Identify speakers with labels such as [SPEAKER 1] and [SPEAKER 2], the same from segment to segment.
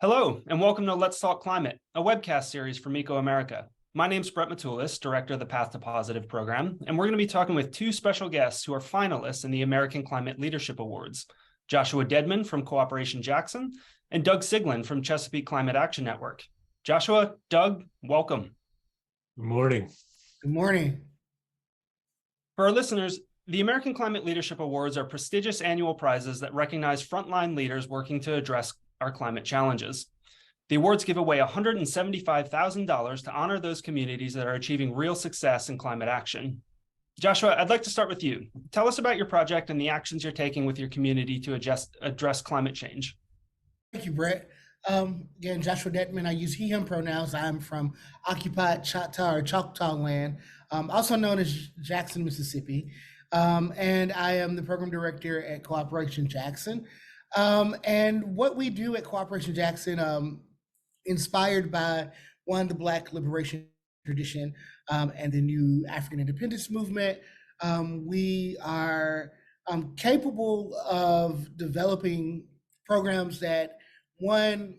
[SPEAKER 1] Hello, and welcome to Let's Talk Climate, a webcast series from ecoAmerica. My name's Brett Matulis, Director of the Path to Positive program, and we're going to be talking with two special guests who are finalists in the American Climate Leadership Awards, Joshua Dedmond from Cooperation Jackson and Doug Siglin from Chesapeake Climate Action Network. Joshua, Doug, welcome.
[SPEAKER 2] Good morning.
[SPEAKER 3] Good morning.
[SPEAKER 1] For our listeners, the American Climate Leadership Awards are prestigious annual prizes that recognize frontline leaders working to address our climate challenges. The awards give away $175,000 to honor those communities that are achieving real success in climate action. Joshua, I'd like to start with you. Tell us about your project and the actions you're taking with your community to address climate change.
[SPEAKER 3] Thank you, Brett. Again, Joshua Dedmond. I use he, him pronouns. I'm from occupied Choctaw land, also known as Jackson, Mississippi. And I am the program director at Cooperation Jackson. And what we do at Cooperation Jackson, inspired by one, the Black liberation tradition, and the new African independence movement, we are capable of developing programs that, one,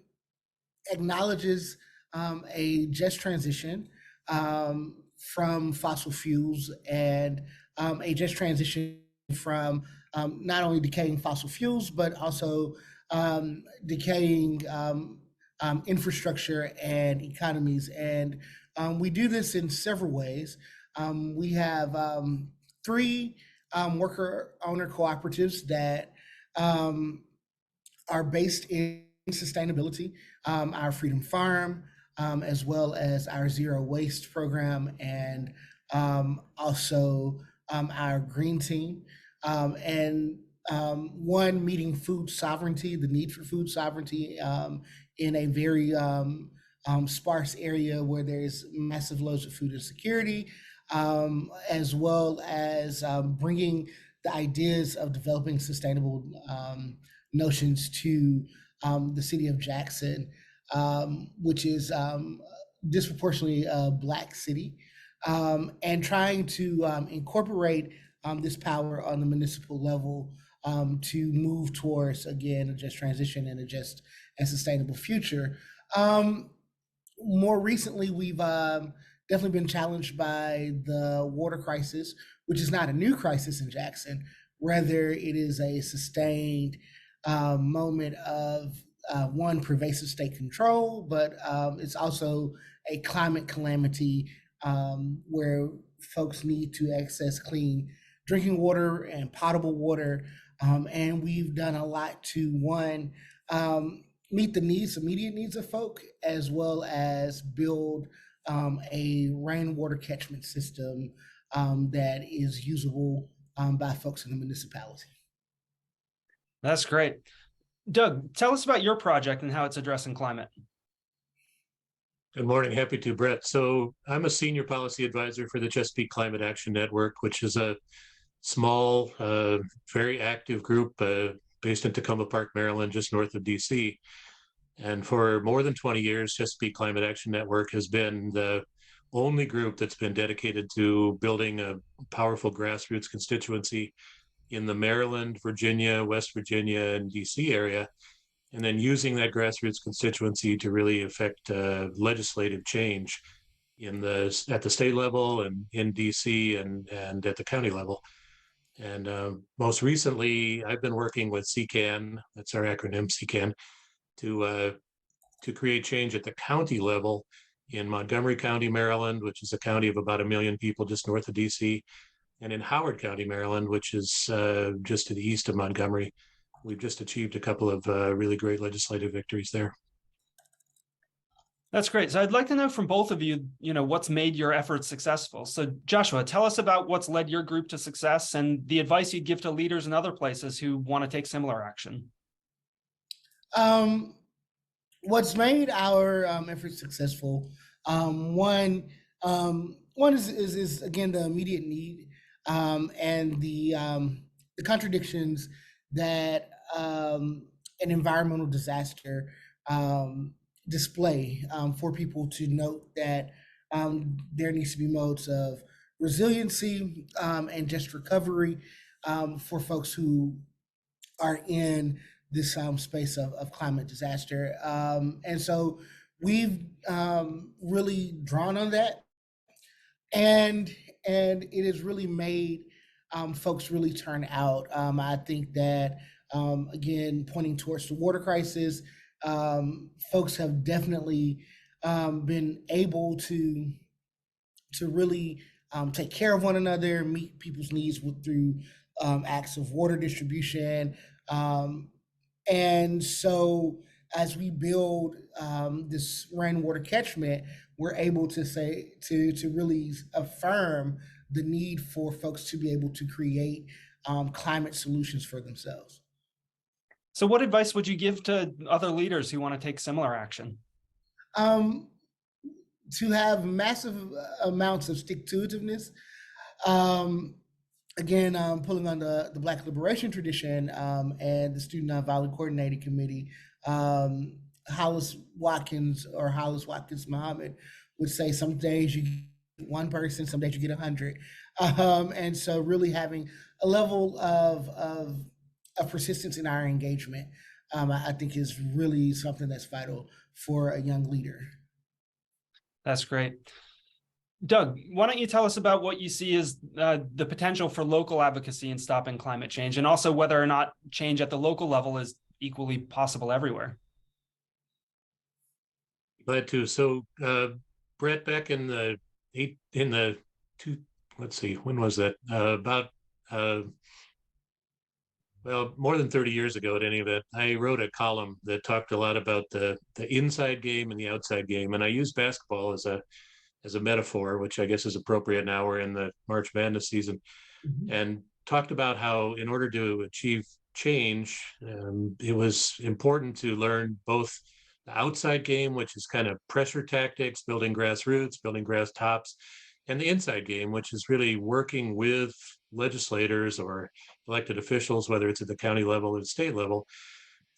[SPEAKER 3] acknowledges a just transition from fossil fuels and a just transition from not only decaying fossil fuels, but also decaying infrastructure and economies. And we do this in several ways. We have three worker-owner cooperatives that are based in sustainability, our Freedom Farm, as well as our Zero Waste program, and also our Green Team. And one, meeting food sovereignty, the need for food sovereignty in a very sparse area where there's massive loads of food insecurity, as well as bringing the ideas of developing sustainable notions to the city of Jackson, which is disproportionately a Black city, and trying to incorporate this power on the municipal level to move towards, again, a just transition and a just and sustainable future. More recently, we've definitely been challenged by the water crisis, which is not a new crisis in Jackson. Rather, it is a sustained moment of one, pervasive state control, but it's also a climate calamity where folks need to access clean drinking water and potable water. And we've done a lot to, one, meet the needs, immediate needs of folk, as well as build a rainwater catchment system that is usable by folks in the municipality.
[SPEAKER 1] That's great. Doug, tell us about your project and how it's addressing climate.
[SPEAKER 2] Good morning. Happy to, Brett. So I'm a senior policy advisor for the Chesapeake Climate Action Network, which is a small, very active group based in Tacoma Park, Maryland, just north of DC. And for more than 20 years, Chesapeake Climate Action Network has been the only group that's been dedicated to building a powerful grassroots constituency in the Maryland, Virginia, West Virginia, and DC area, and then using that grassroots constituency to really affect legislative change at the state level and in DC and at the county level. And most recently, I've been working with CCAN, that's our acronym, CCAN, to create change at the county level in Montgomery County, Maryland, which is a county of about 1 million people just north of DC, and in Howard County, Maryland, which is just to the east of Montgomery. We've just achieved a couple of really great legislative victories there.
[SPEAKER 1] That's great. So I'd like to know from both of you, what's made your efforts successful. So Joshua, tell us about what's led your group to success and the advice you'd give to leaders in other places who want to take similar action.
[SPEAKER 3] What's made our efforts successful, one is again the immediate need and the contradictions that an environmental disaster display for people to note that there needs to be modes of resiliency and just recovery for folks who are in this space of climate disaster. And so we've really drawn on that, and it has really made folks really turn out. I think that again, pointing towards the water crisis, folks have definitely been able to really take care of one another, meet people's needs through acts of water distribution. Um, and so as we build this rainwater catchment, we're able to say to really affirm the need for folks to be able to create climate solutions for themselves.
[SPEAKER 1] So what advice would you give to other leaders who want to take similar action?
[SPEAKER 3] Um, to have massive amounts of stick-to-itiveness. Um, again, pulling on the Black liberation tradition and the Student Nonviolent Coordinating Committee, Hollis Watkins Muhammad would say, some days you get one person, some days you get 100. And so really having a level of persistence in our engagement, I think is really something that's vital for a young leader.
[SPEAKER 1] That's great. Doug, why don't you tell us about what you see as the potential for local advocacy in stopping climate change, and also whether or not change at the local level is equally possible everywhere?
[SPEAKER 2] Glad to. So, Brett, back in the when was that? Well, more than 30 years ago, at any event, I wrote a column that talked a lot about the inside game and the outside game, and I used basketball as a metaphor, which I guess is appropriate now. We're in the March Madness season, and talked about how in order to achieve change, it was important to learn both the outside game, which is kind of pressure tactics, building grassroots, building grass tops, and the inside game, which is really working with legislators or elected officials, whether it's at the county level or the state level.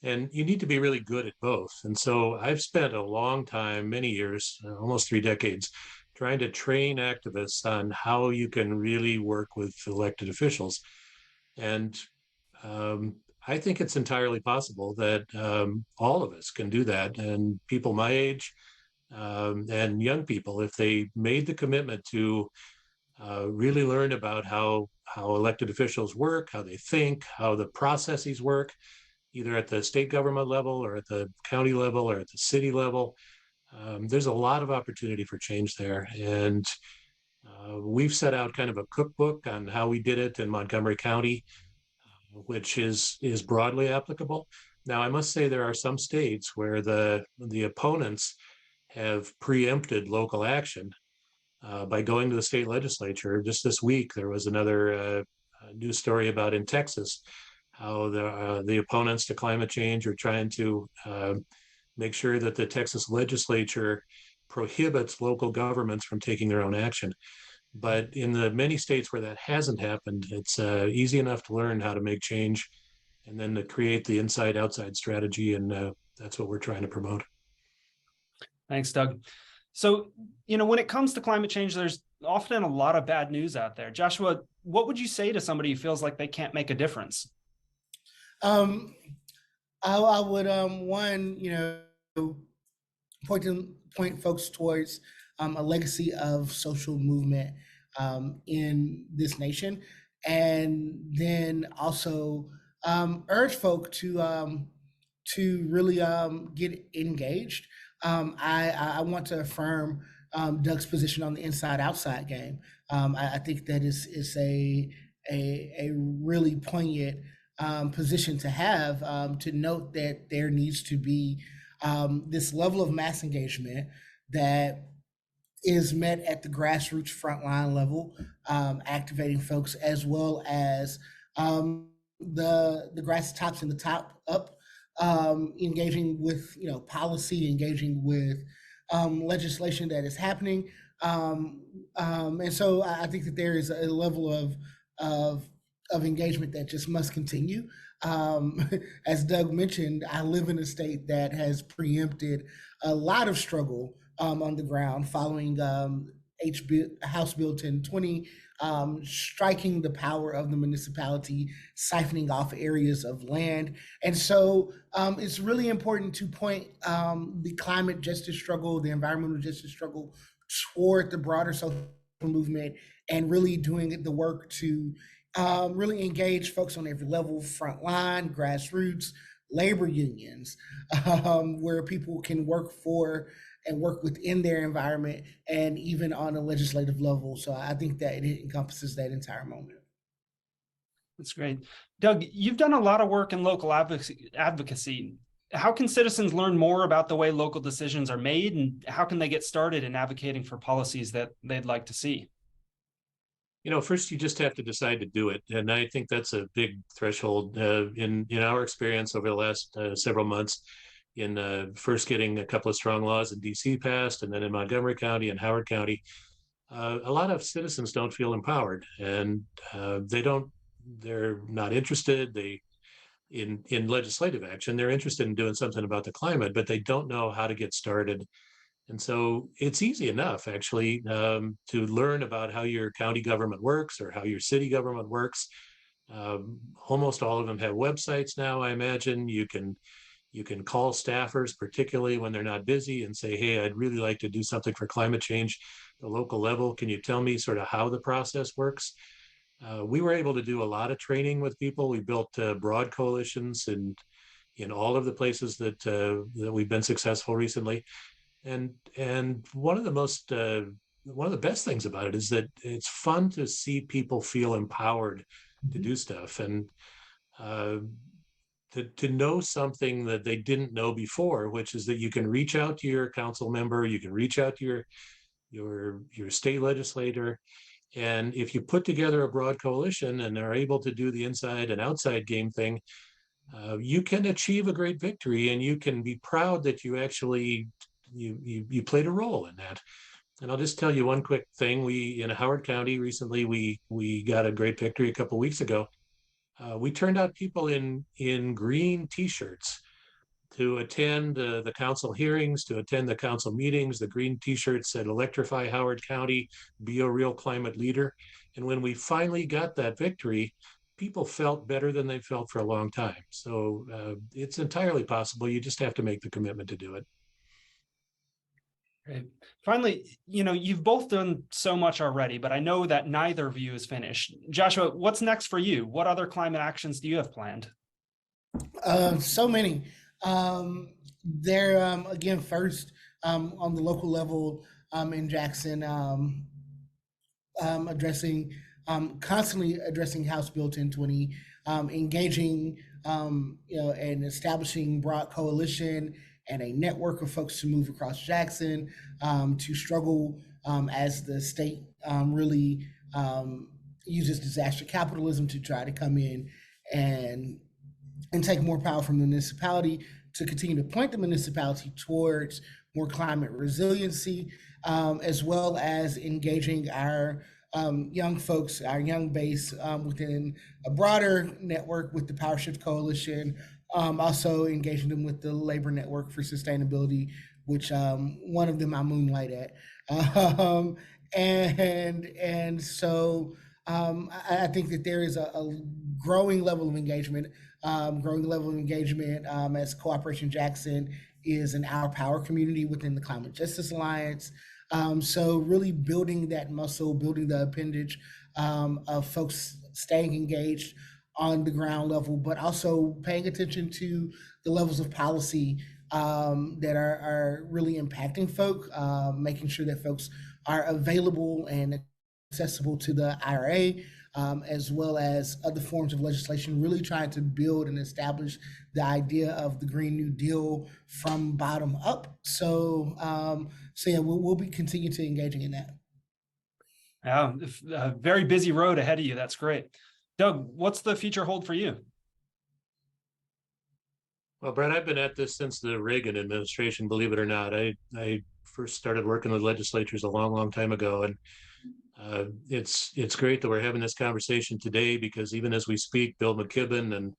[SPEAKER 2] And you need to be really good at both. And so I've spent a long time, many years, almost 3 decades, trying to train activists on how you can really work with elected officials. And I think it's entirely possible that all of us can do that. And people my age and young people, if they made the commitment to really learn about how elected officials work, how they think, how the processes work, either at the state government level or at the county level or at the city level. There's a lot of opportunity for change there. And we've set out kind of a cookbook on how we did it in Montgomery County, which is broadly applicable. Now, I must say there are some states where the opponents have preempted local action by going to the state legislature. Just this week, there was another news story about in Texas, how the opponents to climate change are trying to make sure that the Texas legislature prohibits local governments from taking their own action. But in the many states where that hasn't happened, it's easy enough to learn how to make change and then to create the inside-outside strategy. And that's what we're trying to promote.
[SPEAKER 1] Thanks, Doug. So, when it comes to climate change, there's often a lot of bad news out there. Joshua, what would you say to somebody who feels like they can't make a difference?
[SPEAKER 3] I would point folks towards a legacy of social movement in this nation, and then also urge folk to really get engaged. I want to affirm Doug's position on the inside-outside game. I think that is a really poignant position to have, to note that there needs to be this level of mass engagement that is met at the grassroots frontline level, activating folks, as well as the grass tops and the top up, engaging with policy, engaging with legislation that is happening, and so I think that there is a level of engagement that just must continue. As Doug mentioned, I live in a state that has preempted a lot of struggle on the ground following House Bill 1020, striking the power of the municipality, siphoning off areas of land. And so it's really important to point the climate justice struggle, the environmental justice struggle toward the broader social movement, and really doing the work to really engage folks on every level, frontline, grassroots, labor unions, where people can work for and work within their environment, and even on a legislative level. So I think that it encompasses that entire moment.
[SPEAKER 1] That's great. Doug, you've done a lot of work in local advocacy. How can citizens learn more about the way local decisions are made, and how can they get started in advocating for policies that they'd like to see?
[SPEAKER 2] First you just have to decide to do it, and I think that's a big threshold. In our experience over the last several months, in first getting a couple of strong laws in DC passed, and then in Montgomery County and Howard County, a lot of citizens don't feel empowered, and they're not interested. In legislative action, they're interested in doing something about the climate, but they don't know how to get started. And so it's easy enough, actually, to learn about how your county government works or how your city government works. Almost all of them have websites now, I imagine. You can call staffers, particularly when they're not busy, and say, hey, I'd really like to do something for climate change at the local level. Can you tell me sort of how the process works? We were able to do a lot of training with people. We built broad coalitions in all of the places that we've been successful recently. And one of the best things about it is that it's fun to see people feel empowered to do stuff, and to know something that they didn't know before, which is that you can reach out to your council member, you can reach out to your state legislator, and if you put together a broad coalition and are able to do the inside and outside game thing, you can achieve a great victory, and you can be proud that you actually you played a role in that. And I'll just tell you one quick thing. We in Howard County recently, we got a great victory a couple of weeks ago. We turned out people in green T-shirts to attend the council hearings, to attend the council meetings. The green T-shirts said, "Electrify Howard County, be a real climate leader." And when we finally got that victory, people felt better than they felt for a long time. So it's entirely possible. You just have to make the commitment to do it.
[SPEAKER 1] Great. Finally, you've both done so much already, but I know that neither of you is finished. Joshua, what's next for you? What other climate actions do you have planned?
[SPEAKER 3] So many. There, again, first, on the local level, in Jackson, constantly addressing House Bill 1020, engaging, and establishing broad coalition and a network of folks to move across Jackson, to struggle as the state really uses disaster capitalism to try to come in and take more power from the municipality, to continue to point the municipality towards more climate resiliency, as well as engaging our young folks, our young base, within a broader network with the Power Shift Coalition, also engaging them with the Labor Network for Sustainability, which one of them I moonlight at. So I think that there is a growing level of engagement, as Cooperation Jackson is an Our Power community within the Climate Justice Alliance. So really building that muscle, building the appendage of folks staying engaged on the ground level, but also paying attention to the levels of policy that are really impacting folk, making sure that folks are available and accessible to the IRA, as well as other forms of legislation, really trying to build and establish the idea of the Green New Deal from bottom up. So yeah, we'll be continue to engaging in that.
[SPEAKER 1] Yeah, a very busy road ahead of you. That's great. Doug, what's the future hold for you?
[SPEAKER 2] Well, Brett, I've been at this since the Reagan administration, believe it or not. I first started working with legislatures a long, long time ago. And it's great that we're having this conversation today, because even as we speak, Bill McKibben and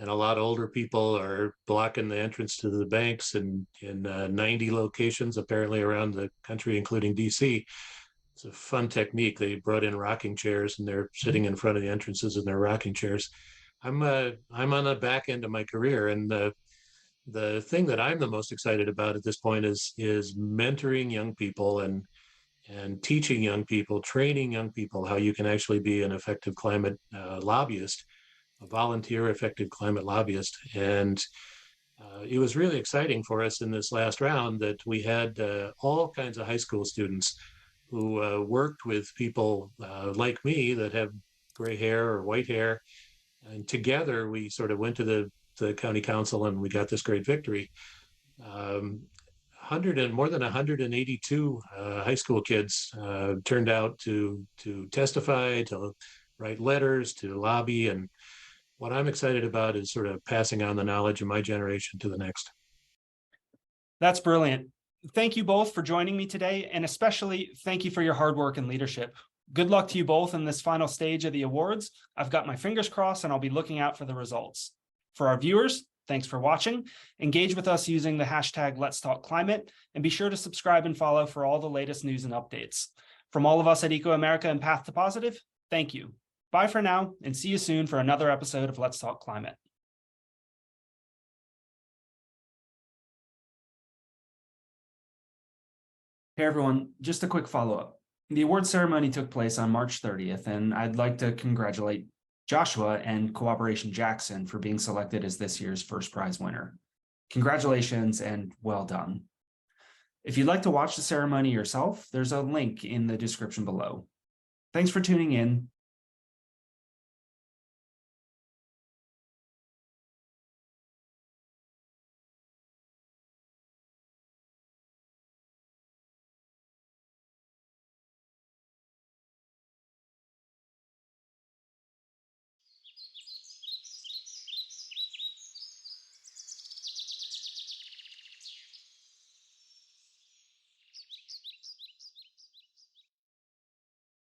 [SPEAKER 2] a lot of older people are blocking the entrance to the banks in 90 locations, apparently around the country, including DC. it's a fun technique. They brought in rocking chairs and they're sitting in front of the entrances in their rocking chairs. I'm on the back end of my career, and the thing that I'm the most excited about at this point is mentoring young people and teaching young people, training young people how you can actually be an effective climate lobbyist, a volunteer effective climate lobbyist. And it was really exciting for us in this last round that we had all kinds of high school students who worked with people like me that have gray hair or white hair. And together we sort of went to the county council and we got this great victory. 100 and more than 182 high school kids turned out to testify, to write letters, to lobby. And what I'm excited about is sort of passing on the knowledge of my generation to the next.
[SPEAKER 1] That's brilliant. Thank you both for joining me today, and especially thank you for your hard work and leadership. Good luck to you both in this final stage of the awards. I've got my fingers crossed and I'll be looking out for the results. For our viewers, thanks for watching. Engage with us using the hashtag Let's Talk Climate, and be sure to subscribe and follow for all the latest news and updates. From all of us at ecoAmerica and Path to Positive, thank you. Bye for now, and see you soon for another episode of Let's Talk Climate. Hey everyone, just a quick follow-up. The award ceremony took place on March 30th, and I'd like to congratulate Joshua and Cooperation Jackson for being selected as this year's first prize winner. Congratulations and well done. If you'd like to watch the ceremony yourself, there's a link in the description below. Thanks for tuning in.